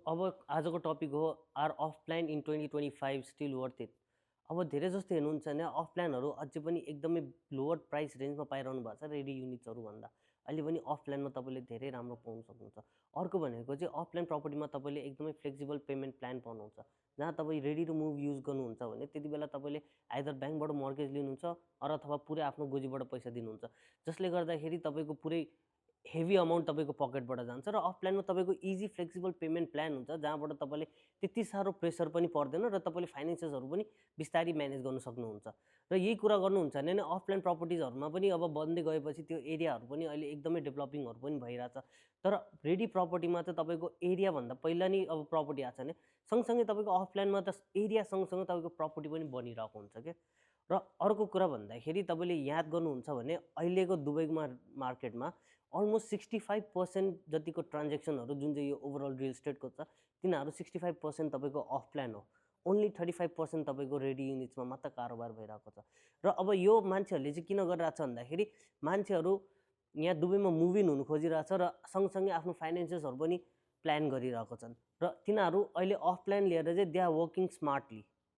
अब आजको टपिक हो are offline in 2025 still worth it. अब धेरै जस्तो हेर्नुहुन्छ भने अफलाइनहरू अझै पनि एकदमै लोवर प्राइस रेन्जमा पाइरहनु भएको छ रेडी युनिट्सहरू भन्दा। अहिले पनि अफलाइनमा तपाईँले धेरै राम्रो पाउन सक्नुहुन्छ। अर्को भनेको चाहिँ अफलाइन प्रपर्टीमा तपाईँले एकदमै फ्लेक्सिबल पेमेन्ट प्लान पाउनुहुन्छ, जहाँ तपाईँ रेडी टु मुभ युज गर्नुहुन्छ भने त्यति बेला तपाईँले आइदर ब्याङ्कबाट मर्गेज लिनुहुन्छ अथवा पुरै आफ्नो गोजीबाट पैसा दिनुहुन्छ, जसले गर्दाखेरि तपाईँको पुरै हेभी अमाउन्ट तपाईँको पकेटबाट जान्छ। र अफलाइनमा तपाईँको इजी फ्लेक्सिबल पेमेन्ट प्लान हुन्छ, जहाँबाट तपाईँले त्यति साह्रो प्रेसर पनि पर्दैन र तपाईँले फाइनेन्सेसहरू पनि बिस्तारै म्यानेज गर्न सक्नुहुन्छ। र यही कुरा गर्नुहुन्छ भने अफलाइन प्रपर्टिजहरूमा पनि अब बन्दै गएपछि त्यो एरियाहरू पनि अहिले एकदमै डेभलपिङहरू पनि भइरहेछ। तर रेडी प्रपर्टीमा चाहिँ तपाईँको एरियाभन्दा पहिला नै अब प्रपर्टी आएको छ भने सँगसँगै तपाईँको अफलाइनमा त एरिया सँगसँगै तपाईँको प्रपर्टी पनि बनिरहेको हुन्छ क्या। र अर्को कुरा भन्दाखेरि तपाईँले याद गर्नुहुन्छ भने अहिलेको दुबईमा मार्केटमा अलमोस्ट 65% जतिको ट्रान्जेक्सनहरू जुन चाहिँ यो ओभरअल रियल इस्टेटको छ तिनीहरू 65% तपाईँको अफलाइन हो। ओन्ली 35% तपाईँको रेडी युनिट्समा मात्र कारोबार भइरहेको छ। र अब यो मान्छेहरूले चाहिँ किन गरिरहेछ भन्दाखेरि मान्छेहरू यहाँ दुबईमा मुभ इन हुनु खोजिरहेछ र सँगसँगै आफ्नो फाइनेन्सेसहरू पनि प्लान गरिरहेको छन् र तिनीहरू अहिले अफलाइन लिएर चाहिँ दे आर वर्किङ स्मार्टली।